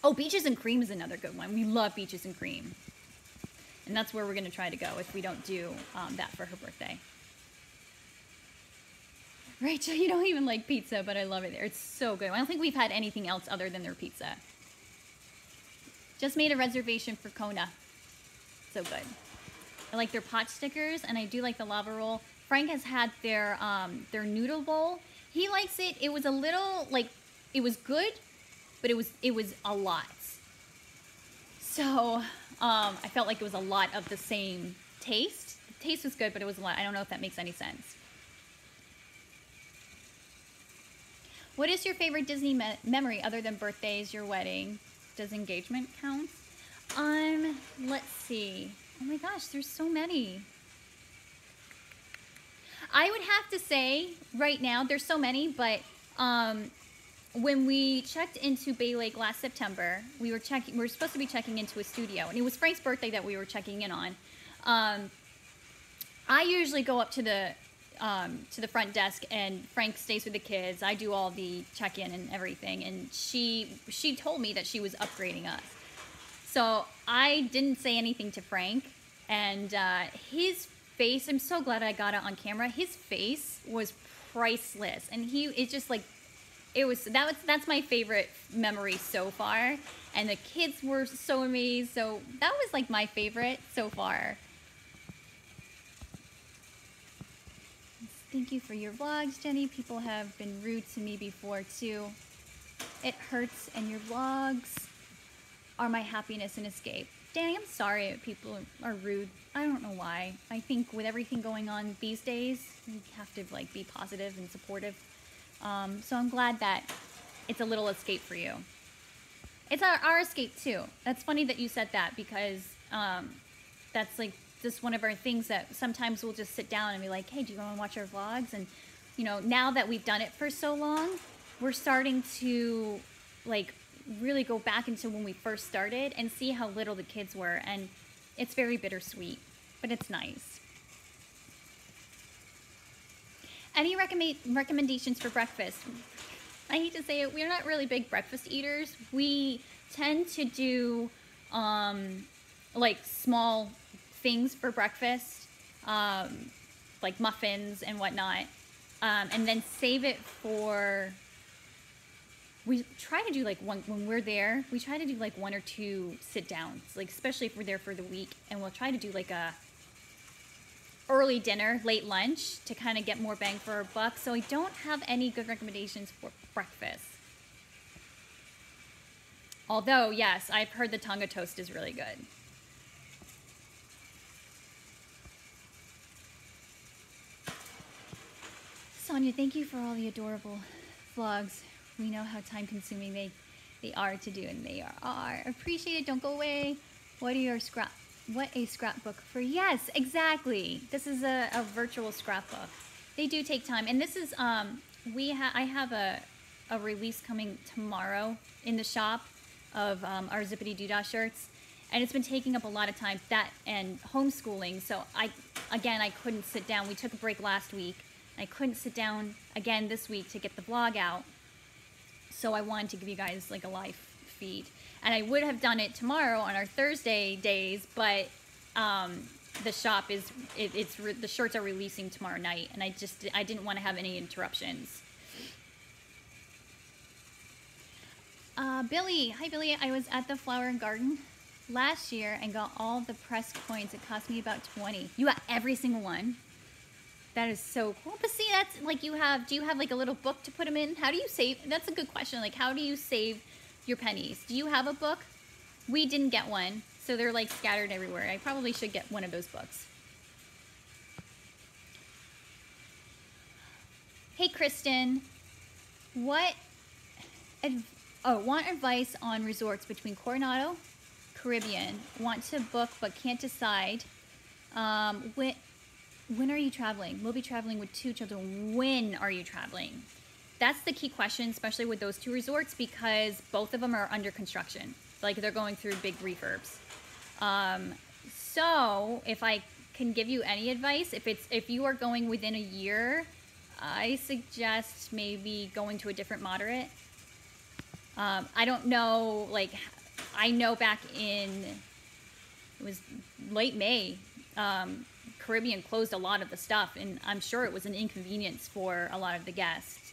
Oh, Beaches and Cream is another good one. We love Beaches and Cream. And that's where we're going to try to go if we don't do that for her birthday. Rachel, you don't even like pizza, but I love it there. It's so good. I don't think we've had anything else other than their pizza. Just made a reservation for Kona. So good. I like their pot stickers, and I do like the lava roll. Frank has had their noodle bowl. He likes it. It was a little, like, it was good, but it was a lot. So I felt like it was a lot of the same taste. The taste was good, but it was a lot. I don't know if that makes any sense. What is your favorite Disney memory other than birthdays, your wedding? Does engagement count? Let's see. Oh my gosh, there's so many. I would have to say right now, there's so many, but when we checked into Bay Lake last September, we were supposed to be checking into a studio, and it was Frank's birthday that we were checking in on. I usually go up to the to the front desk, and Frank stays with the kids. I do all the check-in and everything, and she told me that she was upgrading us. So I didn't say anything to Frank, and his face, I'm so glad I got it on camera. His face was priceless, and it's just like, that's my favorite memory so far, and the kids were so amazed. So that was like my favorite so far. Thank you for your vlogs, Jenny. People have been rude to me before too. It hurts, and your vlogs are my happiness and escape. Danny, I'm sorry if people are rude. I don't know why. I think with everything going on these days, you have to like be positive and supportive. So I'm glad that it's a little escape for you. It's our escape too. That's funny that you said that, because that's like just one of our things that sometimes we'll just sit down and be like, hey, do you want to watch our vlogs? And you know, now that we've done it for so long, we're starting to like really go back into when we first started and see how little the kids were, and it's very bittersweet, but it's nice. Any recommendations for breakfast? I hate to say it, we're not really big breakfast eaters. We tend to do like small things for breakfast, like muffins and whatnot, and then save it for, we try to do like when we're there, we try to do like 1 or 2 sit downs, like especially if we're there for the week, and we'll try to do like a early dinner, late lunch, to kind of get more bang for our buck. So I don't have any good recommendations for breakfast. Although, yes, I've heard the Tonga toast is really good. Sonia, thank you for all the adorable vlogs. We know how time consuming they are to do, and they are. Appreciate it, don't go away. What a scrapbook for, yes, exactly. This is a virtual scrapbook. They do take time, and this is, I have a release coming tomorrow in the shop of our Zippity Doodah shirts, and it's been taking up a lot of time, that and homeschooling. So I couldn't sit down. We took a break last week. I couldn't sit down again this week to get the vlog out. So I wanted to give you guys like a live feed. And I would have done it tomorrow on our Thursday days, but the shop is, the shirts are releasing tomorrow night, and I didn't want to have any interruptions. Billy, hi Billy, I was at the Flower and Garden last year and got all the pressed coins. It cost me about 20. You got every single one? That is so cool. But see, that's like, do you have like a little book to put them in? How do you save? That's a good question. Like, how do you save your pennies? Do you have a book? We didn't get one, so they're like scattered everywhere. I probably should get one of those books. Hey, Kristen. Want advice on resorts between Coronado, Caribbean. Want to book but can't decide. When are you traveling? We'll be traveling with 2 children. When are you traveling? That's the key question, especially with those 2 resorts, because both of them are under construction. Like, they're going through big refurbs. So if I can give you any advice, if you are going within a year, I suggest maybe going to a different moderate. I don't know, like, I know back in, it was late May, Caribbean closed a lot of the stuff, and I'm sure it was an inconvenience for a lot of the guests.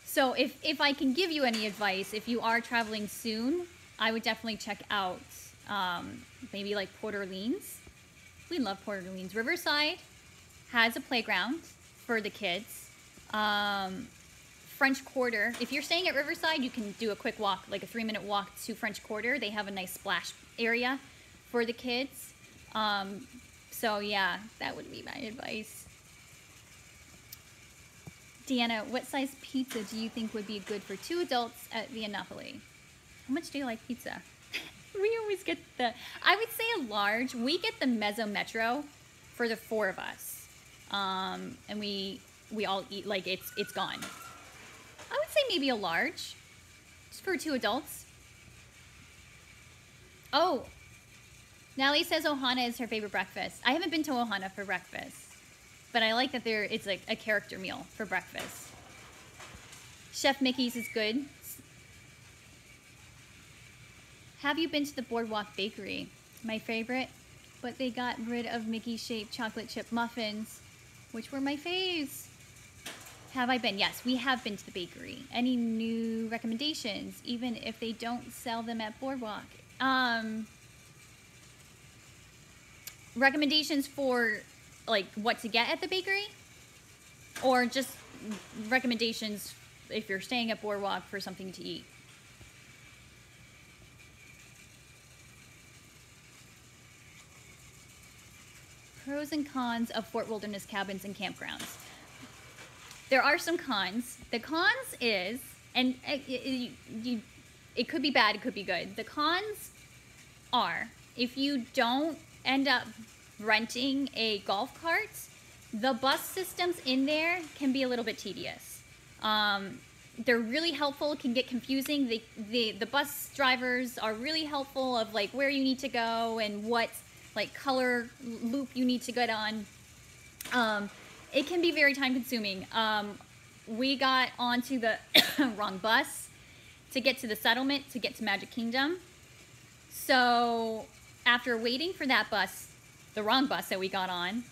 So if I can give you any advice, if you are traveling soon, I would definitely check out maybe like Port Orleans. We love Port Orleans. Riverside has a playground for the kids. French Quarter, if you're staying at Riverside, you can do a quick walk, like a 3-minute walk to French Quarter. They have a nice splash area for the kids. So yeah, that would be my advice. Deanna, what size pizza do you think would be good for 2 adults at Via Napoli? How much do you like pizza? We always get I would say a large. We get the Mezzo Metro for the 4 of us. And we all eat, like, it's gone. I would say maybe a large, just for 2 adults. Oh, Natalie says Ohana is her favorite breakfast. I haven't been to Ohana for breakfast, but I like that it's like a character meal for breakfast. Chef Mickey's is good. Have you been to the Boardwalk Bakery? My favorite, but they got rid of Mickey-shaped chocolate chip muffins, which were my faves. Have I been? Yes, we have been to the bakery. Any new recommendations, even if they don't sell them at Boardwalk? Recommendations for like what to get at the bakery, or just recommendations if you're staying at Boardwalk for something to eat? Pros and cons of Fort Wilderness cabins and campgrounds. There are some cons. The cons is, and it could be bad, it could be good. The cons are, if you don't end up renting a golf cart, the bus systems in there can be a little bit tedious. They're really helpful. It can get confusing. The bus drivers are really helpful of like where you need to go and what like color loop you need to get on. It can be very time consuming. We got onto the wrong bus to get to the settlement, to get to Magic Kingdom. So after waiting for that bus, the wrong bus that we got on,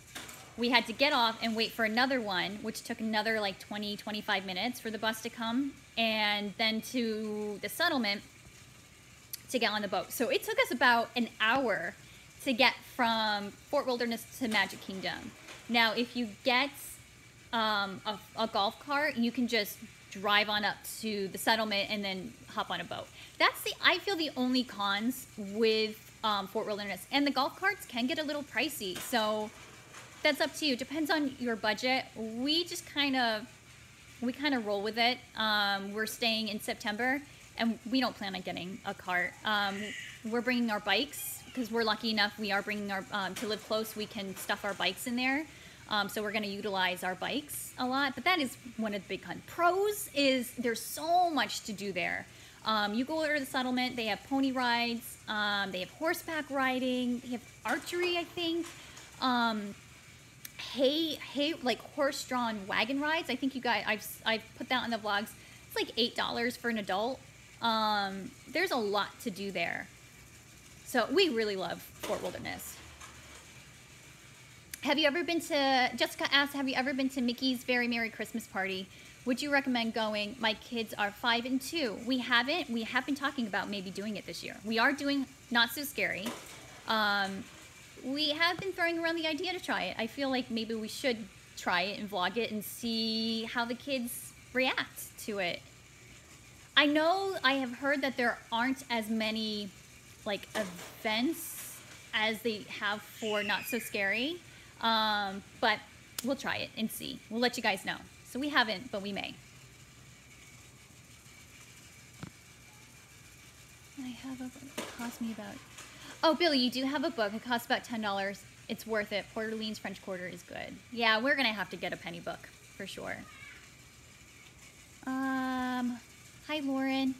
we had to get off and wait for another one, which took another like 20, 25 minutes for the bus to come, and then to the settlement to get on the boat. So it took us about an hour to get from Fort Wilderness to Magic Kingdom. Now, if you get a golf cart, you can just drive on up to the settlement and then hop on a boat. That's I feel the only cons with Fort Wilderness. And the golf carts can get a little pricey, so that's up to you. Depends on your budget. We just kind of roll with it. We're staying in September, and we don't plan on getting a cart. We're bringing our bikes because we're lucky enough. We are bringing our to live close. We can stuff our bikes in there. So we're going to utilize our bikes a lot. But that is one of the big cons. Pros is there's so much to do there. You go over to the settlement. They have pony rides. They have horseback riding. They have archery, I think. Like horse-drawn wagon rides. I think you guys, I've put that on the vlogs. It's like $8 for an adult. There's a lot to do there. So we really love Fort Wilderness. Have you ever been to, Jessica asked, have you ever been to Mickey's Very Merry Christmas Party? Would you recommend going? My kids are 5 and 2. We haven't. We have been talking about maybe doing it this year. We are doing Not So Scary. We have been throwing around the idea to try it. I feel like maybe we should try it and vlog it and see how the kids react to it. I know I have heard that there aren't as many like events as they have for Not So Scary, but we'll try it and see. We'll let you guys know. So we haven't, but we may. I have a book. It cost me about... Oh, Billy, you do have a book. It costs about $10. It's worth it. Port Orleans French Quarter is good. Yeah, we're going to have to get a penny book for sure. Hi, Lauren.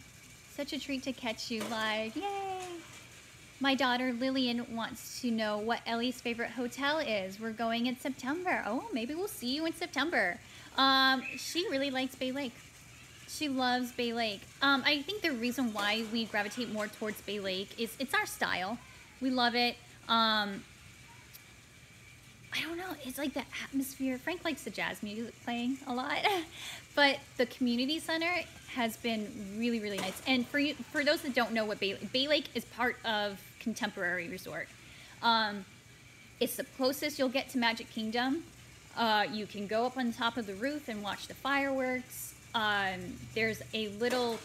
Such a treat to catch you live. Yay! My daughter, Lillian, wants to know what Ellie's favorite hotel is. We're going in September. Oh, maybe we'll see you in September. She really likes Bay Lake. She loves Bay Lake. I think the reason why we gravitate more towards Bay Lake is it's our style. We love it. I don't know. It's like the atmosphere. Frank likes the jazz music playing a lot. But the community center has been really, really nice. And for those that don't know what Bay Lake is part of Contemporary Resort. It's the closest you'll get to Magic Kingdom. You can go up on top of the roof and watch the fireworks. There's a little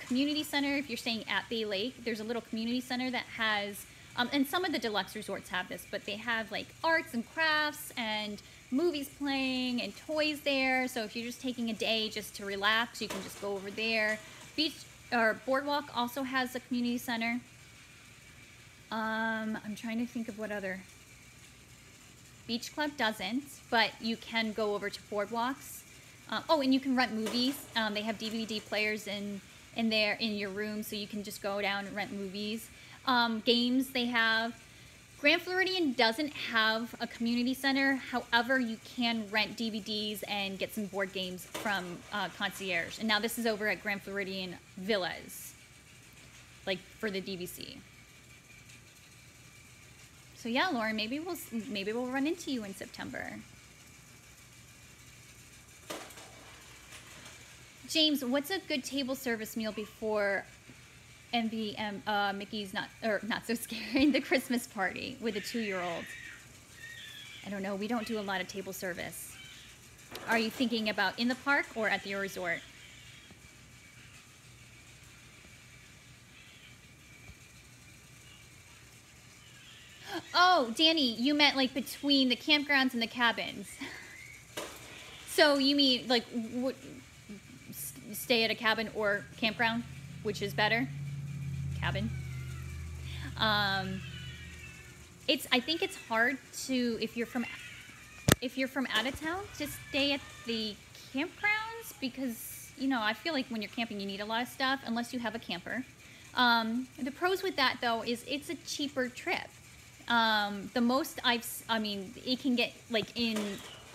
community center. If you're staying at Bay Lake, there's a little community center that has, and some of the deluxe resorts have this, but they have like arts and crafts and movies playing and toys there. So if you're just taking a day just to relax, you can just go over there. Beach or Boardwalk also has a community center. I'm trying to think of what other. Beach Club doesn't, but you can go over to Boardwalks. Oh, and you can rent movies. They have DVD players in your room, so you can just go down and rent movies. Games they have. Grand Floridian doesn't have a community center. However, you can rent DVDs and get some board games from Concierge. And now this is over at Grand Floridian Villas, like for the DVC. So yeah, Lauren, maybe we'll run into you in September. James, what's a good table service meal before Mickey's not so scary, the Christmas party with a 2-year-old? I don't know. We don't do a lot of table service. Are you thinking about in the park or at your resort? Oh, Danny, you meant like between the campgrounds and the cabins. So you mean like stay at a cabin or campground, which is better? Cabin. I think it's hard to, if you're from out of town, to stay at the campgrounds because, you know, I feel like when you're camping you need a lot of stuff unless you have a camper. The pros with that though is it's a cheaper trip. The most it can get, like in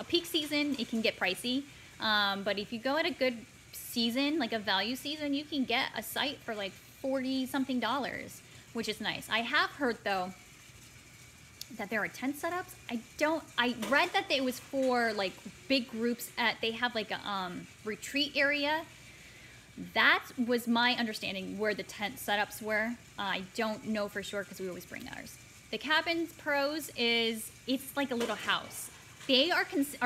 a peak season, it can get pricey. But if you go at a good season, like a value season, you can get a site for like $40-something, which is nice. I have heard though that there are tent setups. I read that it was for like big groups they have like a retreat area. That was my understanding where the tent setups were. I don't know for sure because we always bring ours. The cabin's pros is it's like a little house. They are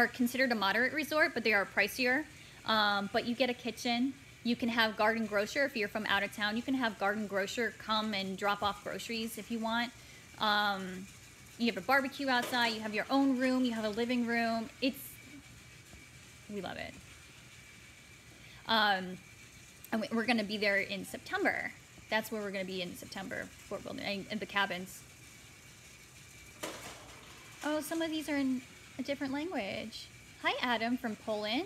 considered a moderate resort, but they are pricier. But you get a kitchen. You can have garden grocer if you're from out of town. You can have garden grocer come and drop off groceries if you want. You have a barbecue outside. You have your own room. You have a living room. We love it. And we're going to be there in September. That's where we're going to be in September, Fort Wilderness, and the cabins. Oh, some of these are in a different language. Hi, Adam from Poland.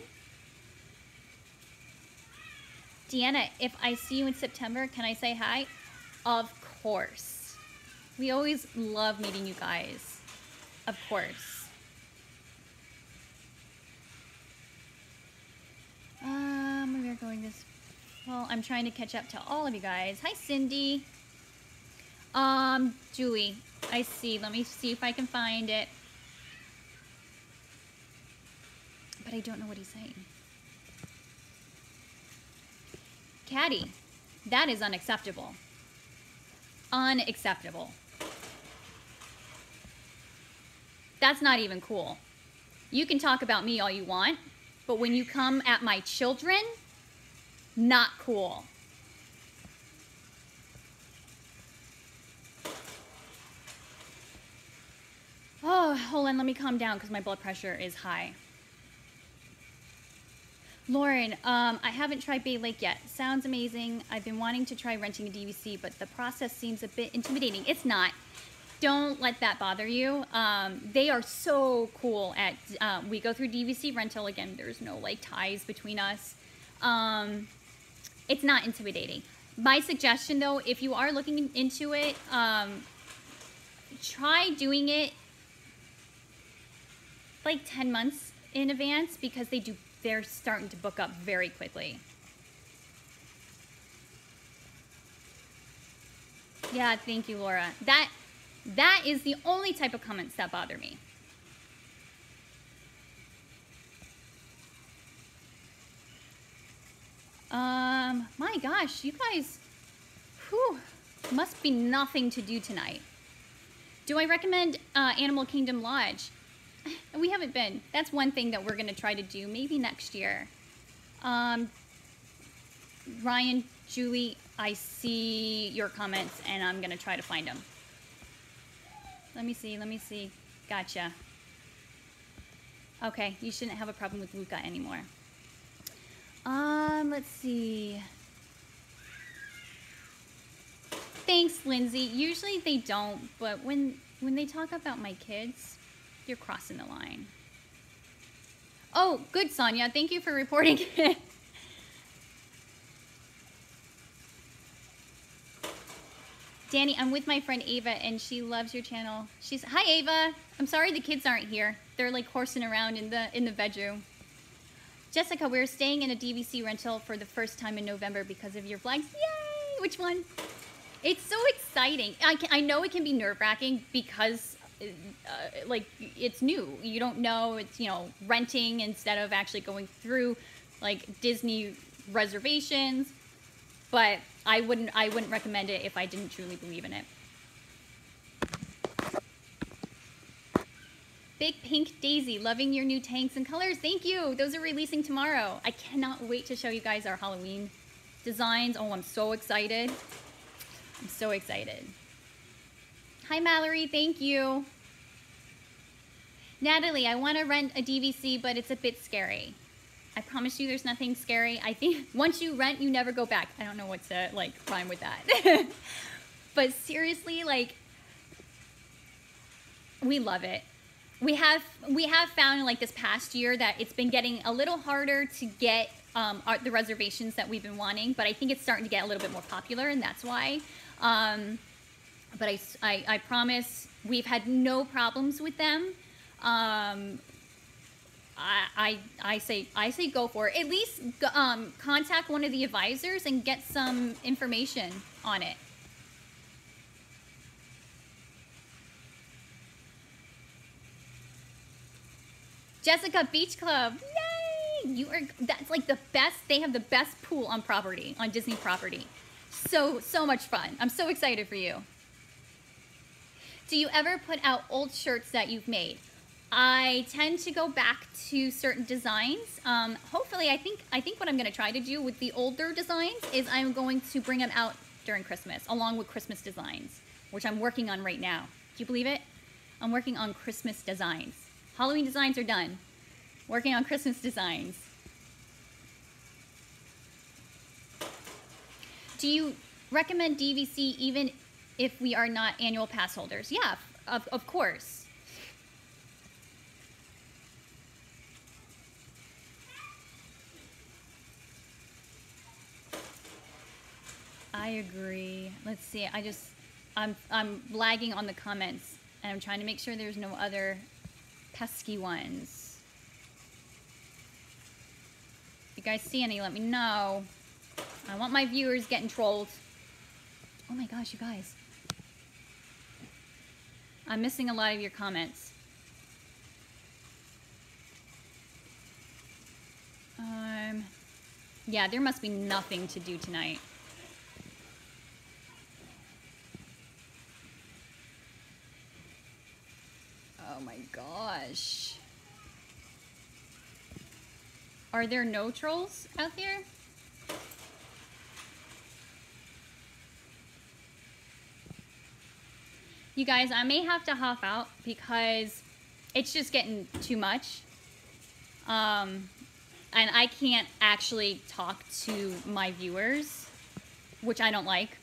Deanna, if I see you in September, can I say hi? Of course. We always love meeting you guys. Of course. We are going this... Well, I'm trying to catch up to all of you guys. Hi, Cindy. Julie, I see. Let me see if I can find it. But I don't know what he's saying. Caddy, that is unacceptable. Unacceptable. That's not even cool. You can talk about me all you want, but when you come at my children, not cool. Oh, hold on, let me calm down because my blood pressure is high. Lauren, I haven't tried Bay Lake yet. Sounds amazing. I've been wanting to try renting a DVC, but the process seems a bit intimidating. It's not. Don't let that bother you. They are so cool at, we go through DVC rental. Again, there's no like ties between us. It's not intimidating. My suggestion though, if you are looking into it, try doing it like 10 months in advance because they're starting to book up very quickly. Yeah, thank you, Laura. That is the only type of comments that bother me. My gosh, you guys, must be nothing to do tonight. Do I recommend Animal Kingdom Lodge? We haven't been. That's one thing that we're going to try to do maybe next year. Ryan, Julie, I see your comments and I'm going to try to find them. Let me see. Gotcha. Okay, you shouldn't have a problem with Luca anymore. Let's see. Thanks, Lindsay. Usually they don't, but when they talk about my kids, you're crossing the line. Oh, good, Sonia. Thank you for reporting it. Danny, I'm with my friend Ava, and she loves your channel. She's, hi Ava. I'm sorry the kids aren't here. They're like horsing around in the bedroom. Jessica, we're staying in a DVC rental for the first time in November because of your flags. Yay! Which one? It's so exciting. I know it can be nerve-wracking because like it's new. You don't know. It's, you know, renting instead of actually going through like Disney reservations. But I wouldn't recommend it if I didn't truly believe in it. Big Pink Daisy, loving your new tanks and colors. Thank you. Those are releasing tomorrow. I cannot wait to show you guys our Halloween designs. Oh, I'm so excited. I'm so excited. Hi, Mallory. Thank you. Natalie, I want to rent a DVC, but it's a bit scary. I promise you there's nothing scary. I think once you rent, you never go back. I don't know what to like rhyme with that. But seriously, like, we love it. We have found like this past year that it's been getting a little harder to get the reservations that we've been wanting, but I think it's starting to get a little bit more popular, and that's why. But I promise we've had no problems with them. I say go for it. At least contact one of the advisors and get some information on it. Jessica Beach Club, yay! That's like the best. They have the best pool on property, on Disney property. So much fun. I'm so excited for you. Do you ever put out old shirts that you've made? I tend to go back to certain designs. Hopefully, I think what I'm going to try to do with the older designs is I'm going to bring them out during Christmas, along with Christmas designs, which I'm working on right now. Do you believe it? I'm working on Christmas designs. Halloween designs are done. Working on Christmas designs. Do you recommend DVC even if we are not annual pass holders? Yeah, of course. I agree. Let's see. I'm lagging on the comments, and I'm trying to make sure there's no other pesky ones. If you guys see any, let me know. I want my viewers getting trolled. Oh my gosh, you guys. I'm missing a lot of your comments. Yeah, there must be nothing to do tonight. Oh my gosh. Are there no trolls out there? You guys, I may have to hop out because it's just getting too much. And I can't actually talk to my viewers, which I don't like.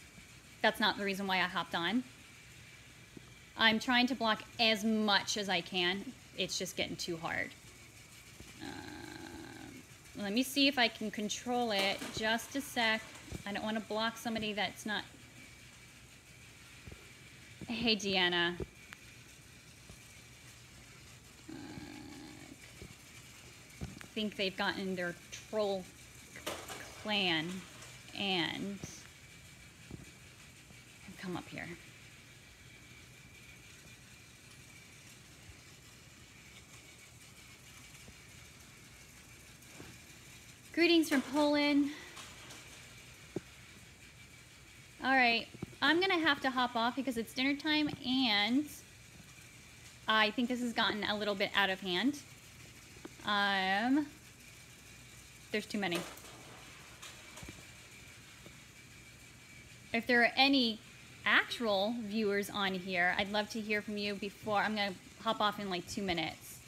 That's not the reason why I hopped on. I'm trying to block as much as I can. It's just getting too hard. Let me see if I can control it. Just a sec. I don't want to block somebody that's not... Hey, Deanna. I think they've gotten their troll clan and come up here. Greetings from Poland. All right, I'm gonna have to hop off because it's dinner time and I think this has gotten a little bit out of hand. There's too many. If there are any actual viewers on here, I'd love to hear from you before. I'm gonna hop off in like 2 minutes.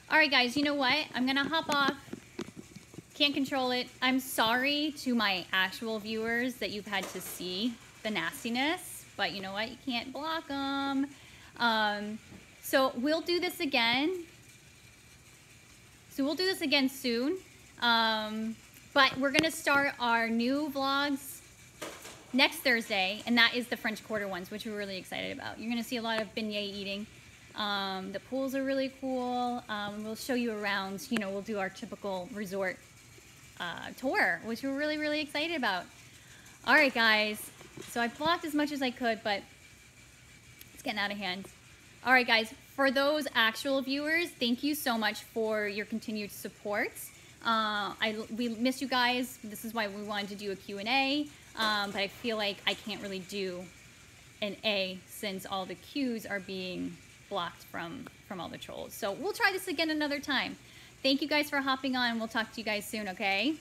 All right, guys, you know what? I'm gonna hop off. Can't control it. I'm sorry to my actual viewers that you've had to see the nastiness, but you know what? You can't block them. So we'll do this again. So we'll do this again soon. But we're going to start our new vlogs next Thursday, and that is the French Quarter ones, which we're really excited about. You're going to see a lot of beignet eating. The pools are really cool. We'll show you around. You know, we'll do our typical resort tour, which we're really, really excited about. All right, guys. So I vlogged as much as I could, but it's getting out of hand. All right, guys. For those actual viewers, thank you so much for your continued support. We miss you guys. This is why we wanted to do a Q&A, but I feel like I can't really do an A since all the Q's are being blocked from all the trolls. So we'll try this again another time. Thank you guys for hopping on. We'll talk to you guys soon, okay?